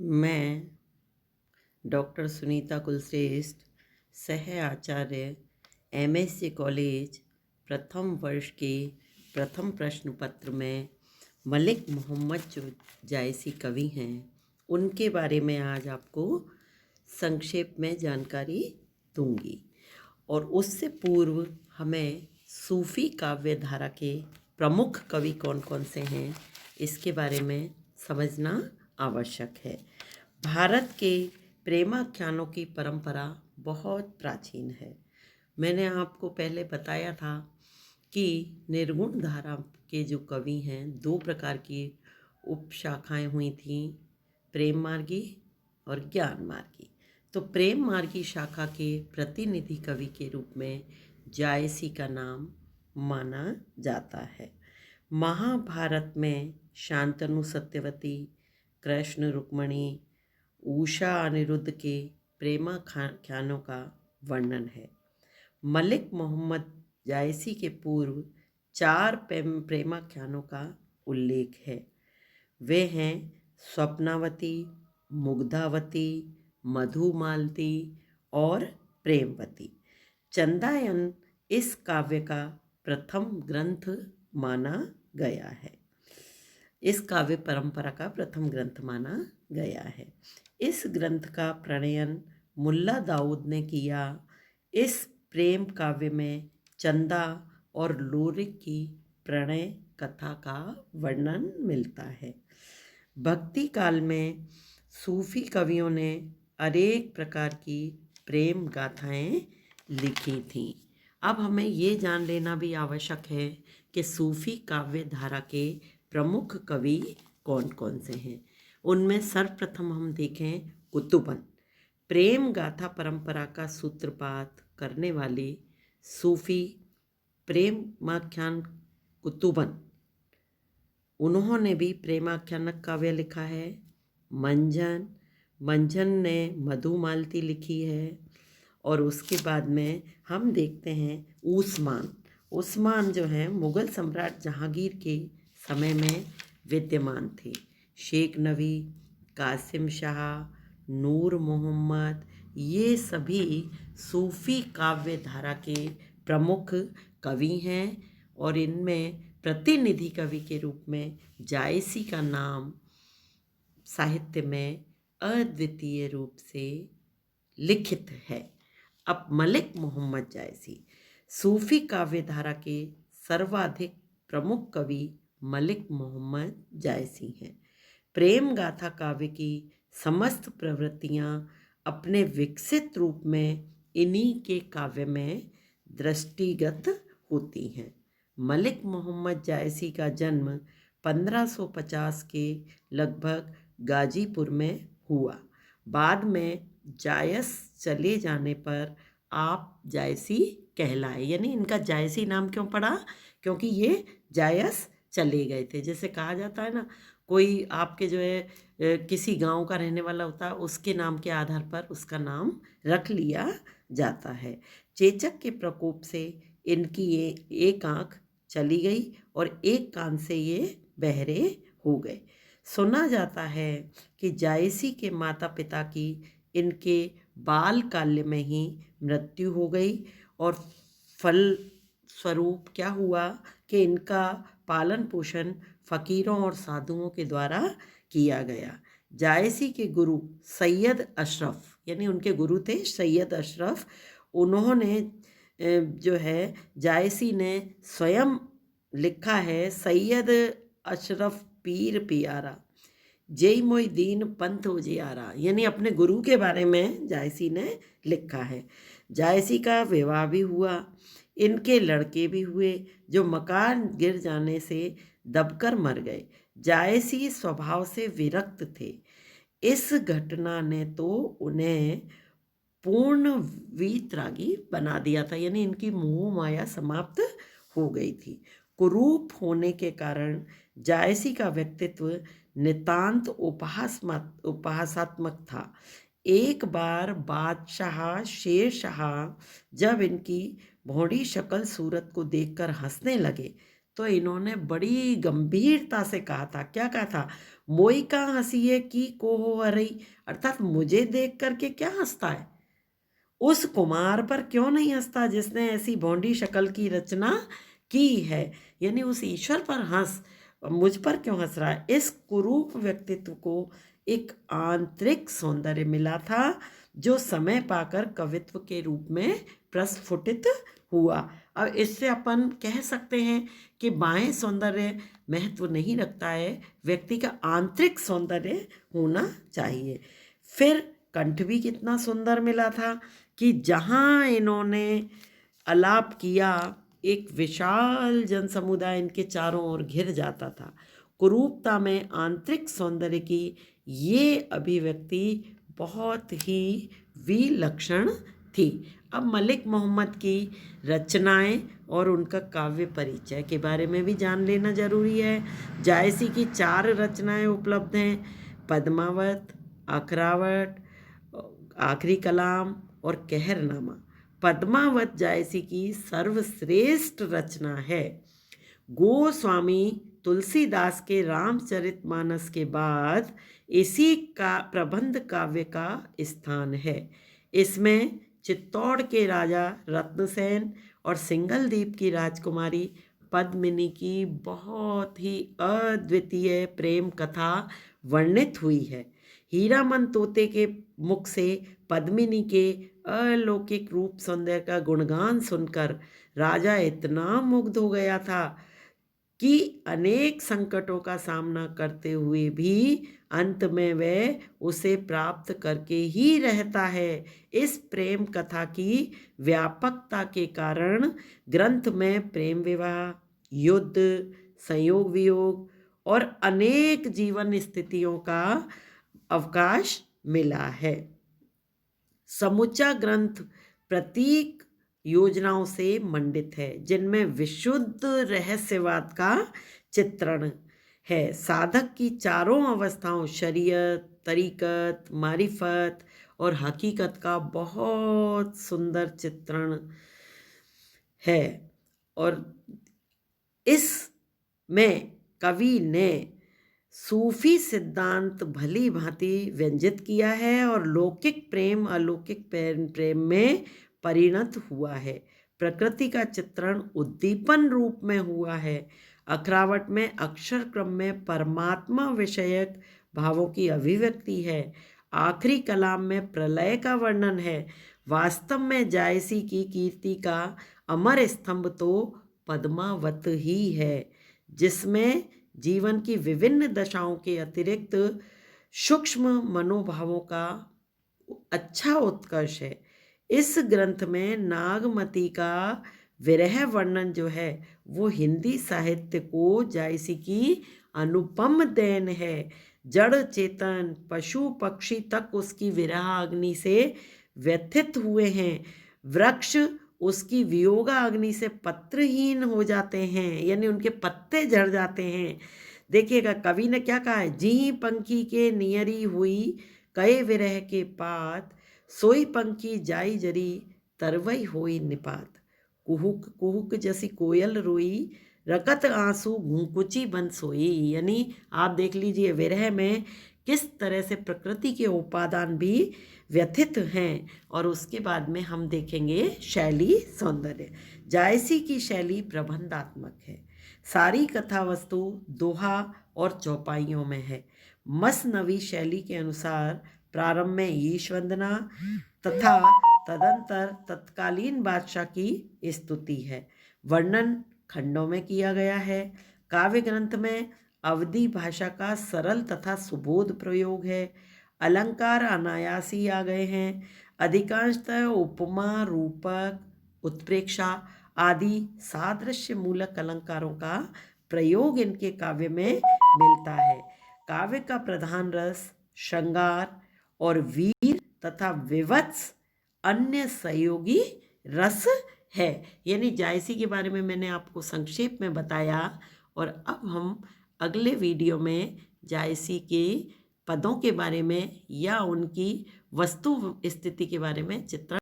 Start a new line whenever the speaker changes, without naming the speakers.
मैं डॉक्टर सुनीता कुलश्रेष्ठ, सह आचार्य, MSc college, प्रथम वर्ष के प्रथम प्रश्न पत्र में मलिक मोहम्मद जो जायसी कवि हैं उनके बारे में आज आपको संक्षेप में जानकारी दूंगी। और उससे पूर्व हमें सूफ़ी काव्य धारा के प्रमुख कवि कौन कौन से हैं इसके बारे में समझना आवश्यक है। भारत के प्रेमाख्यानों की परंपरा बहुत प्राचीन है। मैंने आपको पहले बताया था कि निर्गुण धारा के जो कवि हैं, दो प्रकार की उपशाखाएं हुई थीं, प्रेम मार्गी और ज्ञान मार्गी। तो प्रेम मार्गी शाखा के प्रतिनिधि कवि के रूप में जायसी का नाम माना जाता है। महाभारत में शांतनु सत्यवती, कृष्ण रुक्मणी, उषा अनिरुद्ध के प्रेमाख्यानों का वर्णन है। मलिक मोहम्मद जायसी के पूर्व 4 प्रेमाख्यानों का उल्लेख है। वे हैं स्वप्नावती, मुग्धावती, मधुमालती और प्रेमवती। चंदायन इस काव्य का प्रथम ग्रंथ माना गया है। इस काव्य परंपरा का प्रथम ग्रंथ माना गया है। इस ग्रंथ का प्रणयन मुल्ला दाऊद ने किया। इस प्रेम काव्य में चंदा और लोरिक की प्रणय कथा का वर्णन मिलता है। भक्ति काल में सूफी कवियों ने अनेक प्रकार की प्रेम गाथाएं लिखी थीं। अब हमें ये जान लेना भी आवश्यक है कि सूफी काव्य धारा के प्रमुख कवि कौन कौन से हैं। उनमें सर्वप्रथम हम देखें कुतुबन। प्रेम गाथा परंपरा का सूत्रपात करने वाले सूफी प्रेमाख्यान कुतुबन, उन्होंने भी प्रेमाख्यानक काव्य लिखा है। मंझन ने मधुमालती लिखी है। और उसके बाद में हम देखते हैं उस्मान जो हैं मुग़ल सम्राट जहांगीर के समय में विद्यमान थे। शेख नवी, कासिम शाह, नूर मोहम्मद, ये सभी सूफ़ी काव्य धारा के प्रमुख कवि हैं। और इनमें प्रतिनिधि कवि के रूप में जायसी का नाम साहित्य में अद्वितीय रूप से लिखित है। अब मलिक मोहम्मद जायसी, सूफ़ी काव्य धारा के सर्वाधिक प्रमुख कवि मलिक मोहम्मद जायसी हैं। प्रेम गाथा काव्य की समस्त प्रवृत्तियाँ अपने विकसित रूप में इन्हीं के काव्य में दृष्टिगत होती हैं। मलिक मोहम्मद जायसी का जन्म 1550 के लगभग गाजीपुर में हुआ। बाद में जायस चले जाने पर आप जायसी कहलाए। यानी इनका जायसी नाम क्यों पड़ा? क्योंकि ये जायस चले गए थे। जैसे कहा जाता है ना, कोई आपके जो है किसी गांव का रहने वाला होता है, उसके नाम के आधार पर उसका नाम रख लिया जाता है। चेचक के प्रकोप से इनकी ये एक आँख चली गई और एक कान से ये बहरे हो गए। सुना जाता है कि जायसी के माता पिता की इनके बाल काल्य में ही मृत्यु हो गई और फल स्वरूप क्या हुआ कि इनका पालन पोषण फ़कीरों और साधुओं के द्वारा किया गया। जायसी के गुरु सैयद अशरफ, यानी उनके गुरु थे सैयद अशरफ, उन्होंने जो है जायसी ने स्वयं लिखा है, सैयद अशरफ पीर पियारा जय मोईदीन पंथ उजियारा। यानी अपने गुरु के बारे में जायसी ने लिखा है। जायसी का विवाह भी हुआ, इनके लड़के भी हुए जो मकान गिर जाने से दबकर मर गए। जायसी स्वभाव से विरक्त थे। इस घटना ने तो उन्हें पूर्ण वीतरागी बना दिया था। यानी इनकी मोह माया समाप्त हो गई थी। कुरूप होने के कारण जायसी का व्यक्तित्व नितांत उपहासात्मक था। एक बार बादशाह शेर शाह जब इनकी भौड़ी शक्ल सूरत को देखकर हंसने लगे तो इन्होंने बड़ी गंभीरता से कहा था, क्या कहा था? मोई का हंसिए की को हो हरई, अर्थात मुझे देख करके क्या हंसता है, उस कुमार पर क्यों नहीं हंसता जिसने ऐसी भोंडी शक्ल की रचना की है। यानी उस ईश्वर पर हंस, मुझ पर क्यों हंस रहा है। इस कुरूप व्यक्तित्व को एक आंतरिक सौंदर्य मिला था जो समय पाकर कवित्व के रूप में प्रस्फुटित हुआ। अब इससे अपन कह सकते हैं कि बाह्य सौंदर्य महत्व नहीं रखता है, व्यक्ति का आंतरिक सौंदर्य होना चाहिए। फिर कंठ भी कितना सुंदर मिला था कि जहाँ इन्होंने आलाप किया एक विशाल जन समुदाय इनके चारों ओर घिर जाता था। कुरूपता में आंतरिक सौंदर्य की ये अभिव्यक्ति बहुत ही विलक्षण थी। अब मलिक मोहम्मद की रचनाएं और उनका काव्य परिचय के बारे में भी जान लेना जरूरी है। जायसी की 4 रचनाएं उपलब्ध हैं, पद्मावत, अखरावट, आखिरी कलाम और कहरनामा। पद्मावत जायसी की सर्वश्रेष्ठ रचना है। गोस्वामी तुलसीदास के रामचरितमानस के बाद इसी का प्रबंध काव्य का स्थान है। इसमें चित्तौड़ के राजा रत्नसेन और सिंगलदीप की राजकुमारी पद्मिनी की बहुत ही अद्वितीय प्रेम कथा वर्णित हुई है। हीरामन तोते के मुख से पद्मिनी के अलौकिक रूप सौंदर्य का गुणगान सुनकर राजा इतना मुग्ध हो गया था कि अनेक संकटों का सामना करते हुए भी अंत में वह उसे प्राप्त करके ही रहता है। इस प्रेम कथा की व्यापकता के कारण ग्रंथ में प्रेम विवाह, युद्ध, संयोग वियोग और अनेक जीवन स्थितियों का अवकाश मिला है। समूचा ग्रंथ प्रतीक योजनाओं से मंडित है जिनमें विशुद्ध रहस्यवाद का चित्रण है। साधक की चारों अवस्थाओं शरीयत, तरीकत, मारिफत और हकीकत का बहुत सुंदर चित्रण है। और इसमें कवि ने सूफी सिद्धांत भली भांति व्यंजित किया है और लौकिक प्रेम अलौकिक प्रेम में परिणत हुआ है। प्रकृति का चित्रण उद्दीपन रूप में हुआ है। अखरावट में अक्षर क्रम में परमात्मा विषयक भावों की अभिव्यक्ति है। आखिरी कलाम में प्रलय का वर्णन है। वास्तव में जायसी की कीर्ति का अमर स्तंभ तो पद्मावत ही है, जिसमें जीवन की विभिन्न दशाओं के अतिरिक्त सूक्ष्म मनोभावों का अच्छा उत्कर्ष है। इस ग्रंथ में नागमती का विरह वर्णन जो है वो हिंदी साहित्य को जायसी की अनुपम देन है। जड़ चेतन पशु पक्षी तक उसकी विरह अग्नि से व्यथित हुए हैं। वृक्ष उसकी वियोगा अग्नि से पत्रहीन हो जाते हैं, यानी उनके पत्ते झड़ जाते हैं। देखिएगा कवि ने क्या कहा है, जी पंखी के नियरी हुई कए विरह के पात, सोई पंखी जाई जरी तरवई होई निपात। कुहुक कुहुक जैसी कोयल रोई, रकत आंसू घूंकुची बन सोई। यानी आप देख लीजिए विरह में किस तरह से प्रकृति के उपादान भी व्यथित हैं। और उसके बाद में हम देखेंगे शैली सौंदर्य। जायसी की शैली प्रबंधात्मक है। सारी कथा वस्तु दोहा और चौपाइयों में है। मसनवी शैली के अनुसार प्रारंभ में ईश वंदना तथा तदंतर तत्कालीन बादशाह की स्तुति है। वर्णन खंडों में किया गया है। काव्य ग्रंथ में अवधी भाषा का सरल तथा सुबोध प्रयोग है। अलंकार अनायास ही आ गए हैं। अधिकांशतः उपमा, रूपक, उत्प्रेक्षा आदि सादृश्य मूलक अलंकारों का प्रयोग इनके काव्य में मिलता है। काव्य का प्रधान रस श्रृंगार और वीर तथा विवत्स अन्य सहयोगी रस है। यानी जायसी के बारे में मैंने आपको संक्षेप में बताया। और अब हम अगले वीडियो में जायसी के पदों के बारे में या उनकी वस्तु स्थिति के बारे में चित्रण